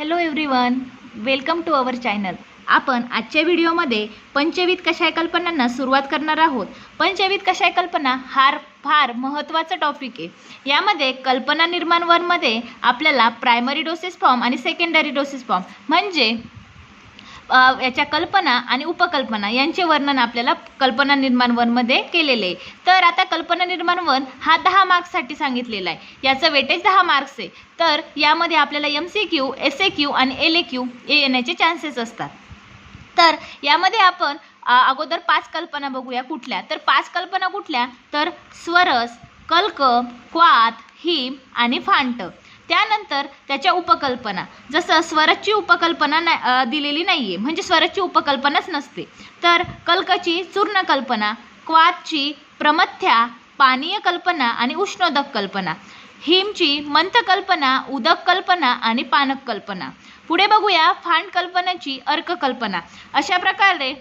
Hello everyone, welcome to our channel. आपण आजच्या व्हिडिओमध्ये पंचविध कषाय कल्पनांना सुरुवात करणार आहोत. पंचविध कषाय कल्पना फार महत्त्वाचा टॉपिक आहे. यामध्ये कल्पना निर्माण 1 मध्ये आपल्याला प्रायमरी डोसेस फॉर्म आणि सेकंडरी डोसेस फॉर्म म्हणजे याच्या कल्पना आणि उपकल्पना यांचे वर्णन आपल्याला कल्पना निर्माण 1 मध्ये केलेले आहे. तर आता कल्पना निर्माण 1 हा 10 मार्क्ससाठी सांगितलेला आहे. याचं वेटेज 10 मार्क्स आहे. तर यामध्ये आपल्याला MCQ, SAQ आणि LAQ येण्याचे चान्सेस असतात. तर यामध्ये आपण अगोदर 5 कल्पना बघूया. कुठल्या? तर 5 कल्पना कुठल्या? तर स्वरस, कल्क, क्वाथ, हिम आणि फांट. त्यानंतर त्याच्या उपकल्पना, जसं स्वरची उपकल्पना दिलेली नाही आहे, म्हणजे स्वरची उपकल्पनाच नसते. तर कल्कची चूर्ण कल्पना, क्वाथची प्रमथ्या, पानीय कल्पना आणि उष्णोदक कल्पना, हिमची मंथ कल्पना, उदक कल्पना आणि पानक कल्पना. पुढे बघूया फांट कल्पनाची अर्क कल्पना. अशा प्रकारे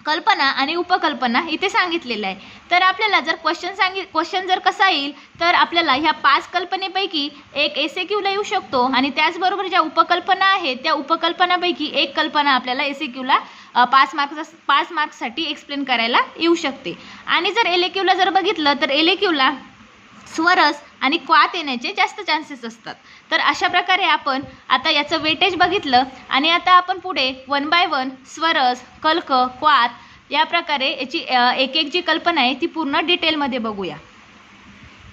कल्पना आणि उपकल्पना इथे सांगितलेलं आहे. तर आपल्याला जर क्वेश्चन जर कसा येईल, तर आपल्याला ह्या 5 कल्पनेपैकी एक SAQला येऊ शकतो आणि त्याचबरोबर ज्या उपकल्पना आहेत त्या उपकल्पनापैकी एक कल्पना आपल्याला SAQला 5 मार्क्ससाठी एक्सप्लेन करायला येऊ शकते. आणि जर LAQला जर बघितलं तर LAQला स्वरस आणि क्वाथ येण्याचे जास्त चान्सेस असतात. तर अशा प्रकारे आपण आता याचं वेटेज बघितलं आणि आता आपण पुढे 1 बाय 1 स्वरस, कल्क, क्वाथ या प्रकारे याची एक जी कल्पना आहे ती पूर्ण डिटेलमध्ये बघूया.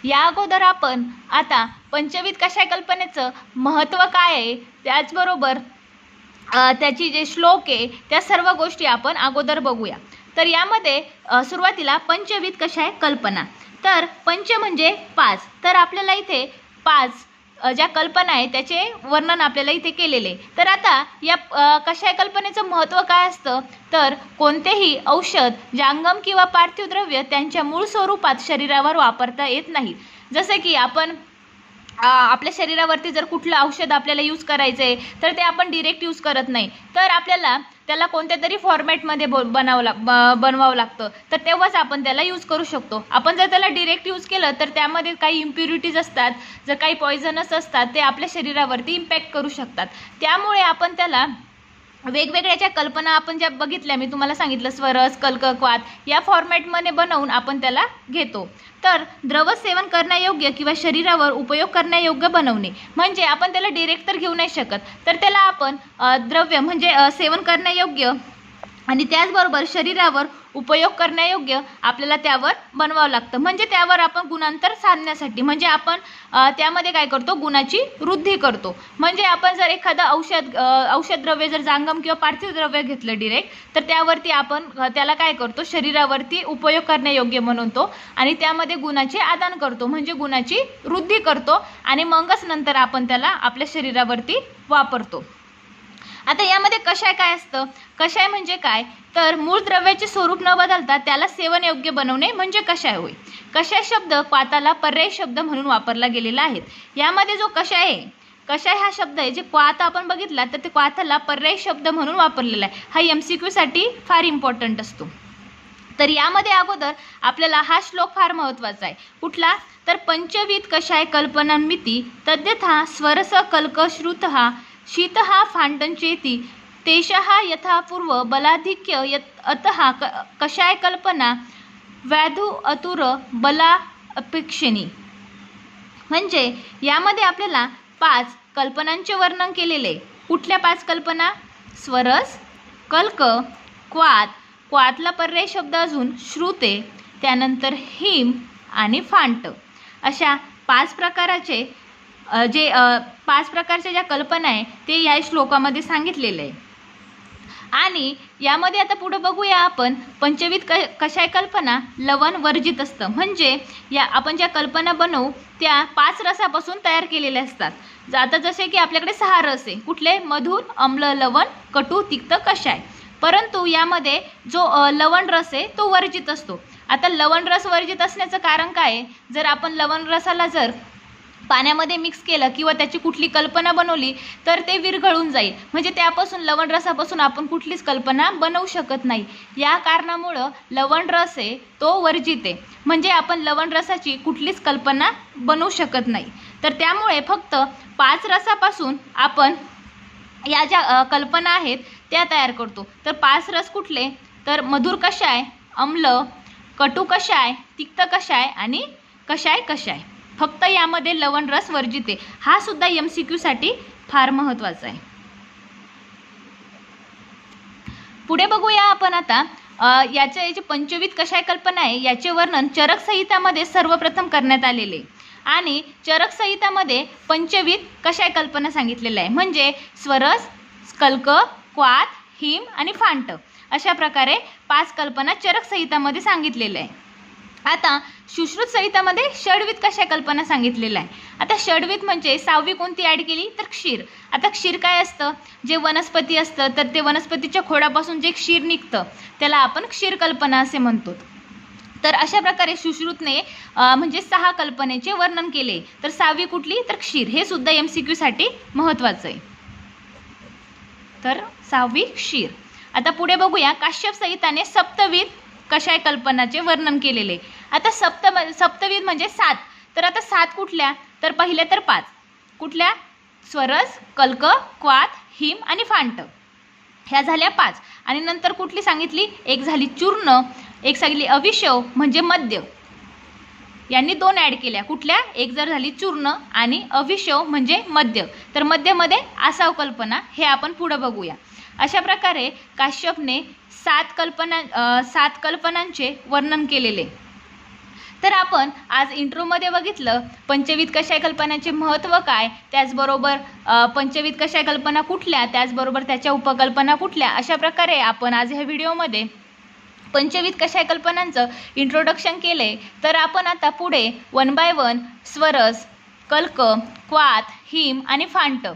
या अगोदर आपण आता पंचविध कषाय कल्पनेचं महत्त्व काय आहे, त्याचबरोबर त्याची जे श्लोक आहे त्या सर्व गोष्टी आपण अगोदर बघूया. तर यामध्ये सुरुवातीला पंचविध कषाय कल्पना. तर पंच म्हणजे 5. तर आपल्याला इथे 5 ज्या कल्पना आहे त्याचे वर्णन आपल्याला इथे केलेले. तर आता या कषाय कल्पनेचं महत्त्व काय असतं, तर कोणतेही औषध, जांगम किंवा पार्थिव द्रव्य त्यांच्या मूळ स्वरूपात शरीरावर वापरता येत नाही. जसे की आपण आपल्या शरीरावरती जर कुठलं औषध आपल्याला यूज करायचं आहे तर ते आपण डिरेक्ट यूज करत नाही, तर आपल्याला त्याला कोणत्या तरी फॉर्मॅटमध्ये बनवावं लागतं. तर तेव्हाच आपण त्याला यूज करू शकतो. आपण जर त्याला डिरेक्ट यूज केलं तर त्यामध्ये काही इम्प्युरिटीज असतात, जर काही पॉयझनस असतात, ते आपल्या शरीरावरती इम्पॅक्ट करू शकतात. त्यामुळे आपण त्याला वेगवेगळ्या ज्या कल्पना आपण ज्या बघितल्या, मी तुम्हाला सांगितलं स्वरस, कल्क, क्वाथ या फॉर्मॅटमध्ये बनवून आपण त्याला घेतो. तर द्रव सेवन करण्यायोग्य किंवा शरीरावर उपयोग करण्यायोग्य बनवणे, म्हणजे आपण त्याला डिरेक्ट तर घेऊ नाही शकत, तर त्याला आपण द्रव्य म्हणजे सेवन करण्यायोग्य आणि त्याचबरोबर शरीरावर उपयोग करण्यायोग्य आपल्याला त्यावर बनवावं लागतं. म्हणजे त्यावर आपण गुणांतर साधण्यासाठी, म्हणजे आपण त्यामध्ये काय करतो, गुणाची वृद्धी करतो. म्हणजे आपण जर एखादं औषध द्रव्य जर जांगम किंवा पार्थिव द्रव्य घेतलं डिरेक्ट, तर त्यावरती आपण त्याला काय करतो, शरीरावरती उपयोग करण्यायोग्य बनवतो आणि त्यामध्ये गुणाचे आदान करतो, म्हणजे गुणाची वृद्धी करतो आणि मगच नंतर आपण त्याला आपल्या शरीरावरती वापरतो. आता यामध्ये कषाय काय असतं? कषाय म्हणजे काय, तर मूळ द्रव्याचे स्वरूप न बदलता त्याला सेवन योग्य बनवणे म्हणजे कषाय होय. कषाय शब्द क्वाथाला पर्याय शब्द म्हणून वापरला गेलेला आहे. यामध्ये जो कषाय आहे, कषाय हा शब्द आहे जे क्वाथ आपण बघितला तर ते क्वाथाला पर्याय शब्द म्हणून वापरलेला आहे. हा MCQ साठी फार इम्पॉर्टंट असतो. तर यामध्ये अगोदर आपल्याला हा श्लोक फार महत्त्वाचा आहे. कुठला? तर पंचविध कषाय कल्पनान्मिती तद्यथा स्वरस कल्क श्रुतः शीतः फांटंचेती तेषः यथापूर्व बलाधिक्य अतः कषाय कल्पना व्याधू अतुर बला अपेक्षिणी. म्हणजे यामध्ये आपल्याला 5 कल्पनांचे वर्णन केलेले. कुठल्या 5 कल्पना? स्वरस, कल्क, क्वाथला पर्याय शब्द अजून श्रुते, त्यानंतर हिम आणि फांट. अशा 5 प्रकाराचे 5 प्रकारच्या ज्या कल्पना आहे ते या श्लोकामध्ये सांगितलेले आहे. आणि यामध्ये आता पुढे बघूया आपण पंचविध कषाय कल्पना लवण वर्जित असतं. म्हणजे या आपण ज्या कल्पना बनवू त्या 5 रसापासून तयार केलेल्या असतात. आता जसे की आपल्याकडे 6 रस आहे. कुठले? मधुर, आम्ल, लवण, कटू, तिक्त, कषाय. परंतु यामध्ये जो लवण रस आहे तो वर्जित असतो. आता लवण रस वर्जित असण्याचं कारण काय आहे? जर आपण लवण रसाला जर पाण्यामध्ये मिक्स केलं किंवा त्याची कुठली कल्पना बनवली तर ते विरघळून जाईल, म्हणजे त्यापासून लवण रसापासून आपण कुठलीच कल्पना बनवू शकत नाही. या कारणामुळं लवण रस आहे तो वर्जित आहे, म्हणजे आपण लवण रसाची कुठलीच कल्पना बनवू शकत नाही. तर त्यामुळे फक्त 5 रसापासून आपण या ज्या कल्पना आहेत त्या तयार करतो. तर 5 रस कुठले? तर मधुर कषाय, आम्ल, कटू कषाय, तिक्त कषाय आणि कषाय. फक्त यामध्ये लवण रस वर्जित आहे. हा सुद्धा MCQ साठी फार महत्त्वाचा आहे. पुढे बघूया आपण आता याची पंचविध कषाय कल्पना आहे याचे वर्णन चरक संहितामध्ये सर्वप्रथम करण्यात आलेले आणि चरक संहितामध्ये पंचविध कषाय कल्पना सांगितलेलं आहे. म्हणजे स्वरस, कल्क, क्वाथ, हिम आणि फांट अशा प्रकारे 5 कल्पना चरक संहितामध्ये सांगितलेल्या आहे. आता सुश्रुत संहितामध्ये षड्विध कषाय कल्पना सांगितलेलं आहे. आता षड्विध म्हणजे 6वी कोणती ॲड केली? तर क्षीर. आता क्षीर काय असतं? जे वनस्पती असतं तर ते वनस्पतीच्या खोडापासून जे क्षीर निघतं त्याला आपण क्षीर कल्पना असे म्हणतो. तर अशा प्रकारे सुश्रुतने म्हणजे 6 कल्पनेचे वर्णन केले. तर 6वी कुठली? तर क्षीर. हे सुद्धा MCQ साठी महत्त्वाचं आहे. तर 6वी क्षीर. आता पुढे बघूया काश्यप संहिताने सप्तविध कषाय कल्पनाचे वर्णन केलेले. आता सप्तविध म्हणजे 7. तर आता 7 कुठल्या? तर पहिल्या तर 5 कुठल्या? स्वरस, कल्क, क्वाथ, हिम आणि फांट ह्या झाल्या 5. आणि नंतर कुठली सांगितली? एक झाली चूर्ण, एक सांगितली अविशव म्हणजे मद्य. यांनी 2 ॲड केल्या. कुठल्या? एक जर झाली चूर्ण आणि अविशव म्हणजे मद्य. तर मध्यमध्ये आसाव कल्पना हे आपण पुढे बघूया. अशा प्रकारे काश्यपने 7 कल्पनांचे वर्णन केलेले. तर आपण आज इंट्रोमध्ये बघितलं पंचविध कषाय कल्पनाचे महत्त्व काय, त्याचबरोबर पंचविध कषाय कल्पना कुठल्या, त्याचबरोबर त्याच्या उपकल्पना कुठल्या. अशा प्रकारे आपण आज ह्या व्हिडिओमध्ये पंचविध कषाय कल्पनांचं इंट्रोडक्शन केले. तर आपण आता पुढे 1 बाय 1 स्वरस, कल्क, क्वाथ, हिम आणि फांट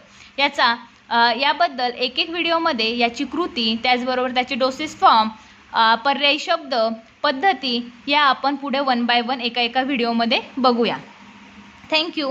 याबद्दल एक व्हिडिओमध्ये याची कृती, त्याचबरोबर त्याचे डोसेस फॉर्म, पर्यायी शब्द, पद्धती या आपण पुढे 1 बाय 1 एका व्हिडिओमध्ये बघूया. थँक्यू.